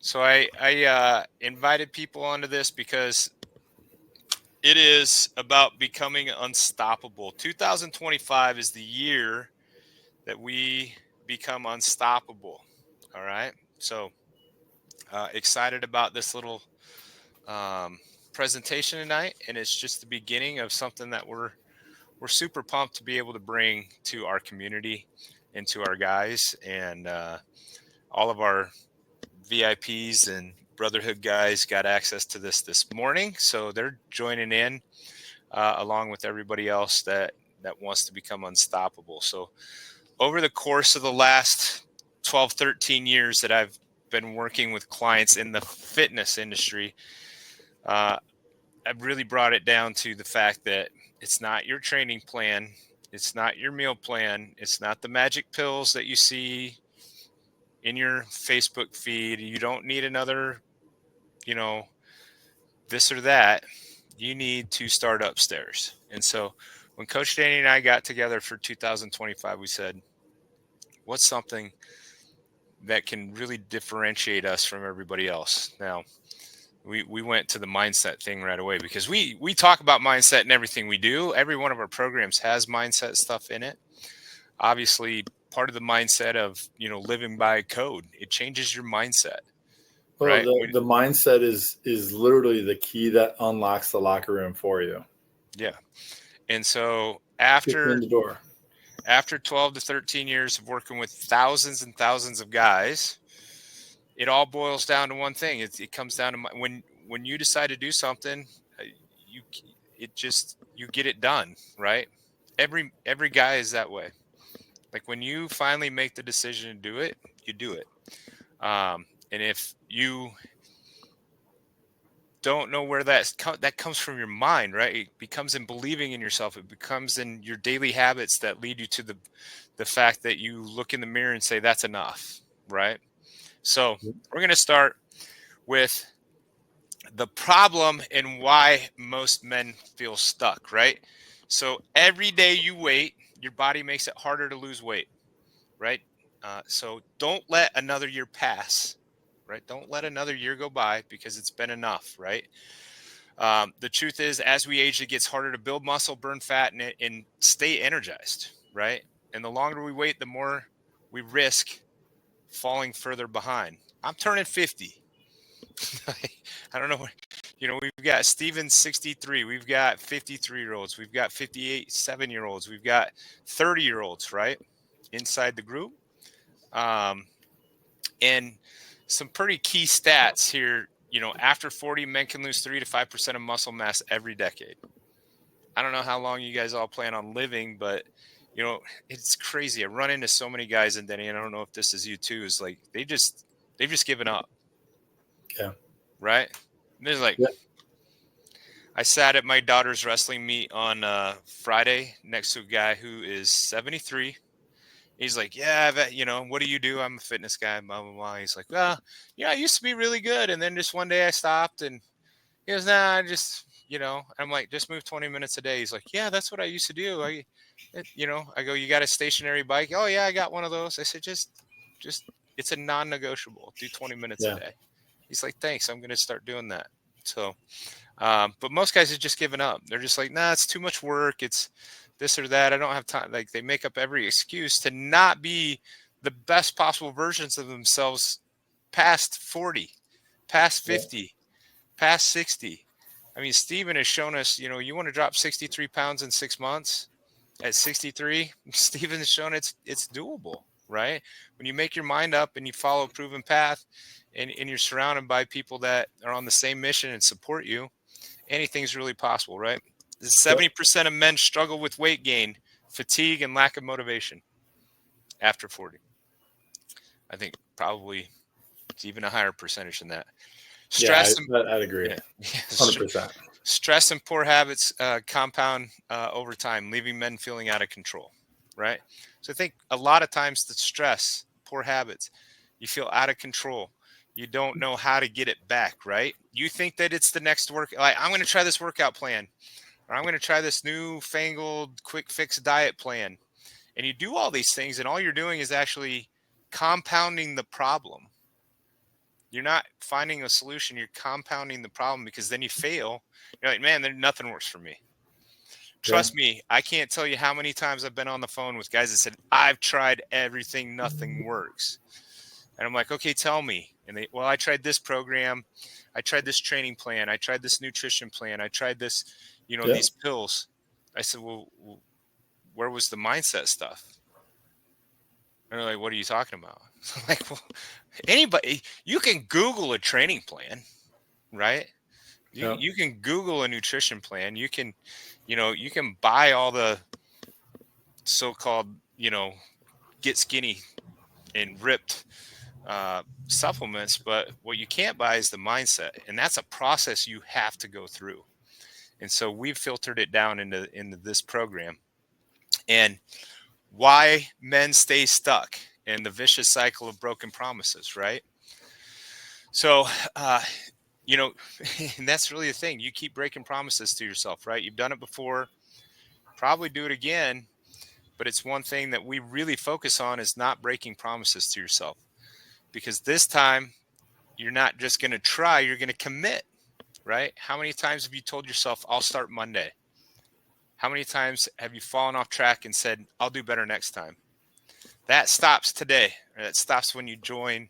So I invited people onto this because it is about becoming unstoppable. 2025 is the year that we become unstoppable. All right. So excited about this little um, presentation tonight, and it's just the beginning of something that we're super pumped to be able to bring to our community and to our guys and all of our VIPs and Brotherhood guys got access to this morning, so they're joining in along with everybody else that wants to become unstoppable. So over the course of the last 12, 13 years that I've been working with clients in the fitness industry, uh, I've really brought it down to the fact that it's not your training plan, it's not your meal plan, it's not the magic pills that you see in your Facebook feed. You don't need another, you know, this or that. You need to start upstairs. And so when Coach Danny and I got together for 2025, we said, what's something that can really differentiate us from everybody else? Now, we went to the mindset thing right away because we talk about mindset in everything we do. Every one of our programs has mindset stuff in it. Obviously, part of the mindset of, living by code, it changes your mindset, Well, right? the mindset is literally the key that unlocks the locker room for you. Yeah. And so Get you in the door. after 12 to 13 years of working with thousands and thousands of guys, it all boils down to one thing. It comes down to when you decide to do something, you you get it done, right? Every guy is that way. Like when you finally make the decision to do it, you do it. And if you don't know where that comes from your mind, right? It becomes in believing in yourself. It becomes in your daily habits that lead you to the fact that you look in the mirror and say, that's enough, right? So we're going to start with the problem and why most men feel stuck, right? So every day you wait, your body makes it harder to lose weight, right? So don't let another year pass, right? Don't let another year go by because it's been enough, right? The truth is, as we age, it gets harder to build muscle, burn fat, and stay energized, right? And the longer we wait, the more we risk falling further behind. I'm turning 50. I don't know. We've got Steven 63. We've got 53-year-olds. We've got 58, 7-year-olds. We've got 30-year-olds, right? Inside the group. And some pretty key stats here. After 40, men can lose 3 to 5% of muscle mass every decade. I don't know how long you guys all plan on living, but it's crazy. I run into so many guys, and Denny, and I don't know if this is you too, is like they've just given up. Yeah. Right? There's like, yeah. I sat at my daughter's wrestling meet on Friday next to a guy who is 73. He's like, yeah, what do you do? I'm a fitness guy, blah, blah, blah. He's like, well, I used to be really good. And then just one day I stopped, and he goes, nah, I just, I'm like, just move 20 minutes a day. He's like, yeah, that's what I used to do. I go, you got a stationary bike? Oh yeah, I got one of those. I said, just, it's a non-negotiable. Do 20 minutes a day. He's like, thanks. I'm going to start doing that. So, but most guys have just given up. They're just like, nah, it's too much work. It's this or that. I don't have time. Like they make up every excuse to not be the best possible versions of themselves past 40, past 50, past 60. I mean, Steven has shown us, you want to drop 63 pounds in 6 months at 63. Steven has shown it's doable, right? When you make your mind up and you follow a proven path and you're surrounded by people that are on the same mission and support you, anything's really possible, right? 70% of men struggle with weight gain, fatigue, and lack of motivation after 40. I think probably it's even a higher percentage than that. Stress, I'd agree. 100%. Stress and poor habits compound over time, leaving men feeling out of control, right? So I think a lot of times the stress, poor habits, you feel out of control. You don't know how to get it back, right? You think that it's the next work. Like, I'm going to try this workout plan, or I'm going to try this new fangled quick fix diet plan. And you do all these things, and all you're doing is actually compounding the problem. You're not finding a solution. You're compounding the problem, because then you fail. You're like, man, nothing works for me. Yeah. Trust me, I can't tell you how many times I've been on the phone with guys that said, I've tried everything, nothing works. And I'm like, okay, tell me. And they, well, I tried this program. I tried this training plan. I tried this nutrition plan. I tried this, Yeah. these pills. I said, well, where was the mindset stuff? And they're like, what are you talking about? I'm like, well, anybody, you can Google a training plan, right? Yeah. You can Google a nutrition plan. You can, you can buy all the so-called, get skinny and ripped supplements, but what you can't buy is the mindset, and that's a process you have to go through. And so we've filtered it down into this program, and why men stay stuck in the vicious cycle of broken promises, right? So, and that's really the thing. You keep breaking promises to yourself, right? You've done it before, probably do it again, but it's one thing that we really focus on is not breaking promises to yourself, because this time you're not just going to try, you're going to commit, right? How many times have you told yourself, I'll start Monday? How many times have you fallen off track and said, I'll do better next time? That stops today. Or that stops when you join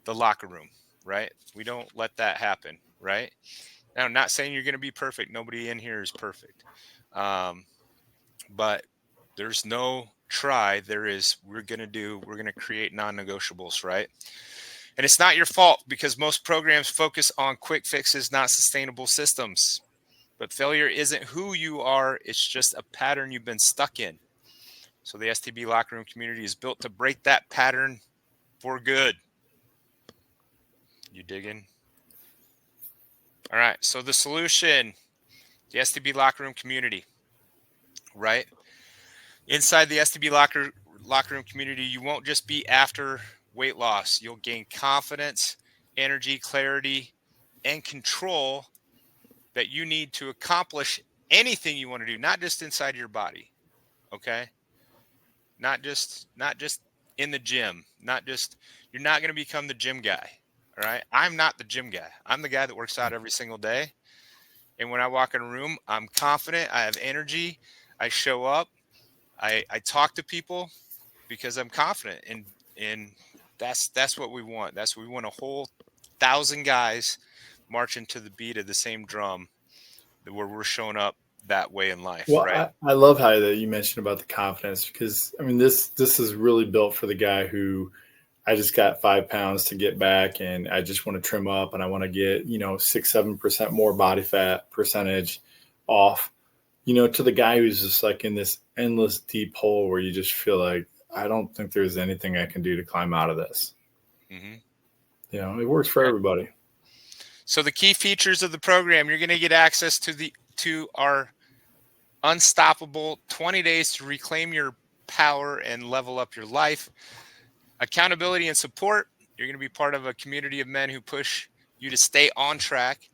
the locker room, right? We don't let that happen, right? Now, I'm not saying you're going to be perfect. Nobody in here is perfect. But there's no try. We're going to create non-negotiables, right? And it's not your fault, because most programs focus on quick fixes, not sustainable systems. But failure isn't who you are. It's just a pattern you've been stuck in. So the STB locker room community is built to break that pattern for good. You digging? All right. So the solution, the STB locker room community, right? Inside the STB locker room community, you won't just be after weight loss. You'll gain confidence, energy, clarity, and control that you need to accomplish anything you want to do, not just inside your body. Okay? Not just in the gym, you're not going to become the gym guy. All right? I'm not the gym guy. I'm the guy that works out every single day. And when I walk in a room, I'm confident, I have energy, I show up, I talk to people because I'm confident, and that's what we want. That's what we want, a whole 1,000 guys marching to the beat of the same drum, where we're showing up that way in life, Well, right? I love how that you mentioned about the confidence, because I mean this is really built for the guy who, I just got 5 pounds to get back and I just want to trim up and I want to get 6-7% more body fat percentage off, to the guy who's just like in this endless deep hole where you just feel like, I don't think there's anything I can do to climb out of this. Mm-hmm. It works for Right. everybody. So the key features of the program, you're going to get access to our unstoppable 20 days to reclaim your power and level up your life. Accountability and support. You're going to be part of a community of men who push you to stay on track.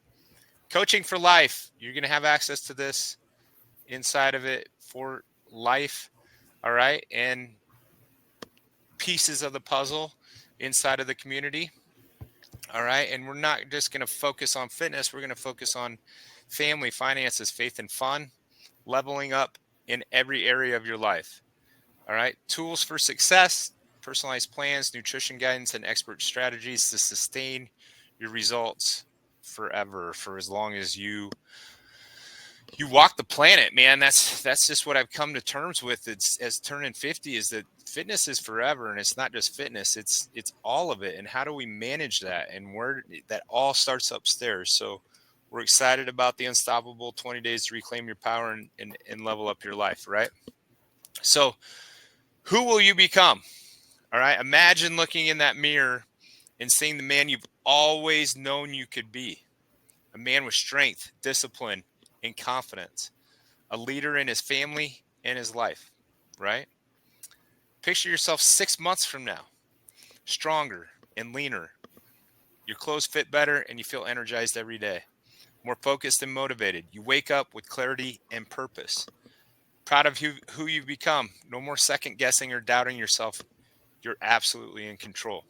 Coaching for life. You're going to have access to this inside of it for life. All right. And pieces of the puzzle inside of the community. All right. And we're not just going to focus on fitness. We're going to focus on family, finances, faith, and fun, leveling up in every area of your life. All right. Tools for success, personalized plans, nutrition guidance, and expert strategies to sustain your results forever, for as long as you walk the planet, man. That's just what I've come to terms with. It's as turning 50, is that fitness is forever, and it's not just fitness, it's all of it. And how do we manage that? And where that all starts upstairs. So we're excited about the unstoppable 20 days to reclaim your power and level up your life, right? So who will you become? All right. Imagine looking in that mirror and seeing the man you've always known you could be. A man with strength, discipline, and confidence. A leader in his family and his life, right? Picture yourself 6 months from now, stronger and leaner. Your clothes fit better and you feel energized every day. More focused and motivated. You wake up with clarity and purpose. Proud of who you've become. No more second guessing or doubting yourself. You're absolutely in control.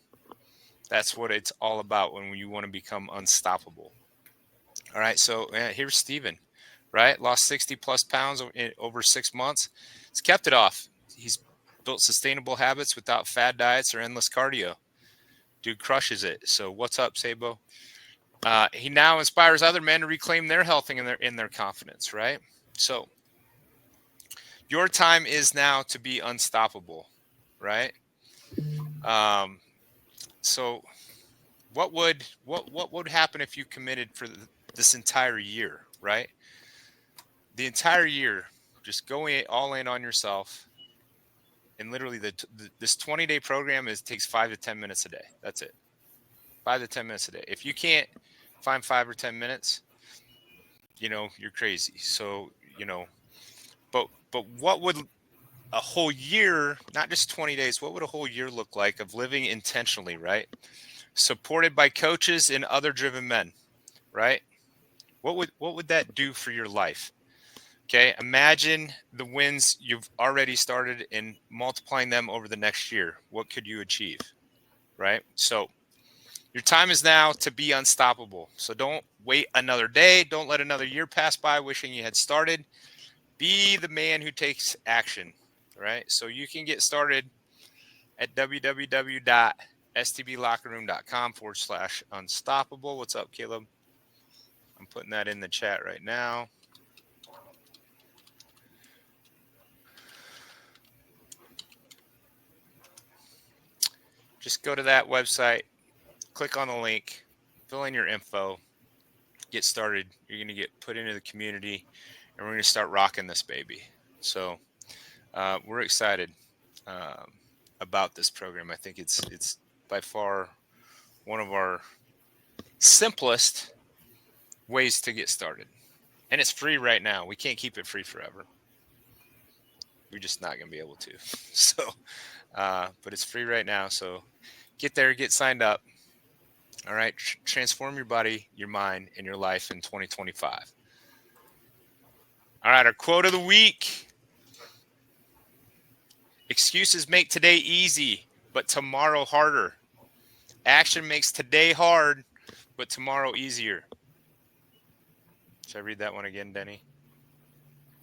That's what it's all about when you want to become unstoppable. All right. So here's Steven, right? Lost 60 plus pounds over 6 months. He's kept it off. He's built sustainable habits without fad diets or endless cardio. Dude crushes it. So what's up, Sabo? He now inspires other men to reclaim their health and their confidence, right? So your time is now to be unstoppable, right? So what would happen if you committed for this entire year, right? The entire year, just going all in on yourself, and literally this 20-day program takes 5 to 10 minutes a day. That's it. 5 to 10 minutes a day. If you can't find 5 or 10 minutes, you're crazy. So, but what would a whole year, not just 20 days, what would a whole year look like of living intentionally, right? Supported by coaches and other driven men, right? What would that do for your life? Okay, imagine the wins you've already started and multiplying them over the next year. What could you achieve, right? So your time is now to be unstoppable. So don't wait another day. Don't let another year pass by wishing you had started. Be the man who takes action, right? So you can get started at www.stblockerroom.com/unstoppable. What's up, Caleb? I'm putting that in the chat right now. Just go to that website, click on the link, fill in your info, get started. You're going to get put into the community, and we're going to start rocking this baby. So we're excited about this program. I think it's by far one of our simplest ways to get started. And it's free right now. We can't keep it free forever. We're just not going to be able to. So, but it's free right now. So get there, get signed up. All right. Transform your body, your mind, and your life in 2025. All right. Our quote of the week. Excuses make today easy, but tomorrow harder. Action makes today hard, but tomorrow easier. Should I read that one again, Denny?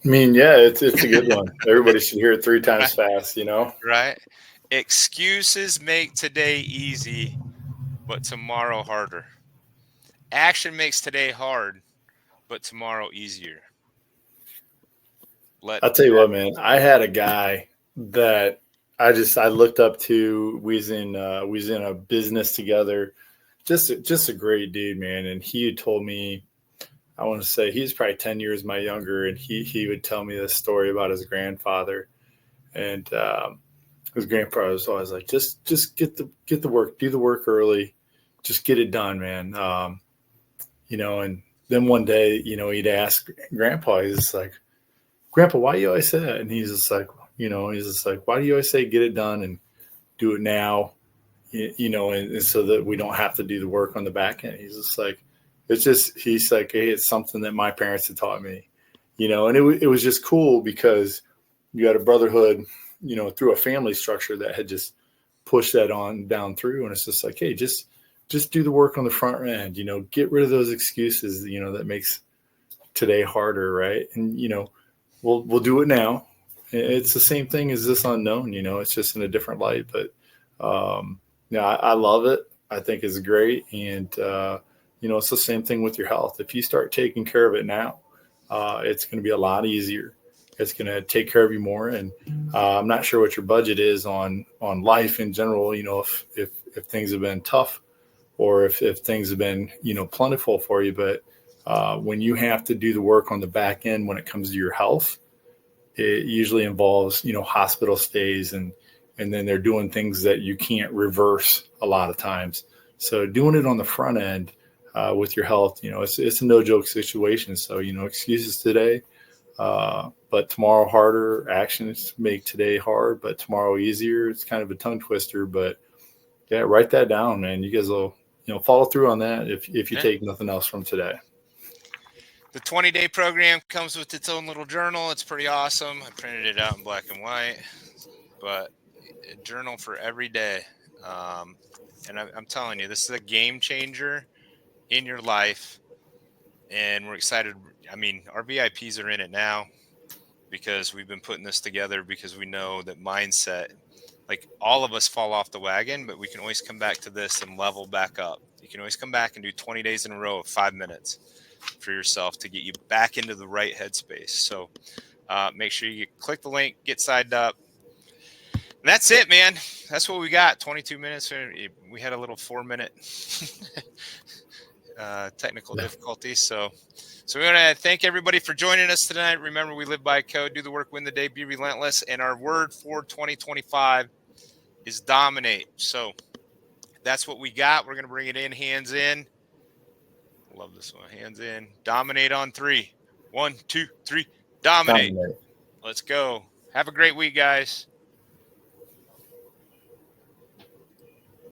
I mean, yeah, it's a good one. Everybody should hear it 3 times fast, Right? Excuses make today easy, but tomorrow harder. Action makes today hard, but tomorrow easier. I'll tell you what, man. I had a guy that I looked up to. We was in a business together. Just a great dude, man. And he had told me, I want to say he's probably 10 years my younger, and he would tell me this story about his grandfather. And his grandfather was always like, just get the work, do the work early, just get it done, man. And then one day, he'd ask Grandpa, he's like, Grandpa, why do you always say that? And he's just like, why do you always say get it done and do it now? And so that we don't have to do the work on the back end. He's just like, he's like, hey, it's something that my parents had taught me, and it was just cool because you had a brotherhood, through a family structure that had just pushed that on down through. And it's just like, hey, just do the work on the front end, get rid of those excuses, that makes today harder. Right. And, we'll do it now. It's the same thing as this unknown, it's just in a different light, but I love it. I think it's great. And, it's the same thing with your health. If you start taking care of it now, it's going to be a lot easier. It's going to take care of you more. And I'm not sure what your budget is on life in general, if things have been tough or if things have been, plentiful for you. But when you have to do the work on the back end when it comes to your health, it usually involves, hospital stays and then they're doing things that you can't reverse a lot of times. So doing it on the front end with your health, it's a no joke situation. So, excuses today, but tomorrow harder. Actions make today hard, but tomorrow easier. It's kind of a tongue twister, but yeah, write that down, man. You guys will, follow through on that if you take nothing else from today. The 20-day program comes with its own little journal. It's pretty awesome. I printed it out in black and white, but a journal for every day. And I'm telling you, this is a game changer in your life. And we're excited. I mean, our VIPs are in it now because we've been putting this together because we know that mindset, like all of us fall off the wagon, but we can always come back to this and level back up. You can always come back and do 20 days in a row of 5 minutes for yourself to get you back into the right headspace. So make sure you click the link, get signed up. And that's it, man. That's what we got. 22 minutes. We had a little 4-minute technical difficulties. So we want to thank everybody for joining us tonight. Remember, we live by code, do the work, win the day, be relentless. And our word for 2025 is dominate. So that's what we got. We're going to bring it in, hands in. Love this one. Hands in. Dominate on 3. 1, 2, 3. Dominate. Let's go. Have a great week, guys.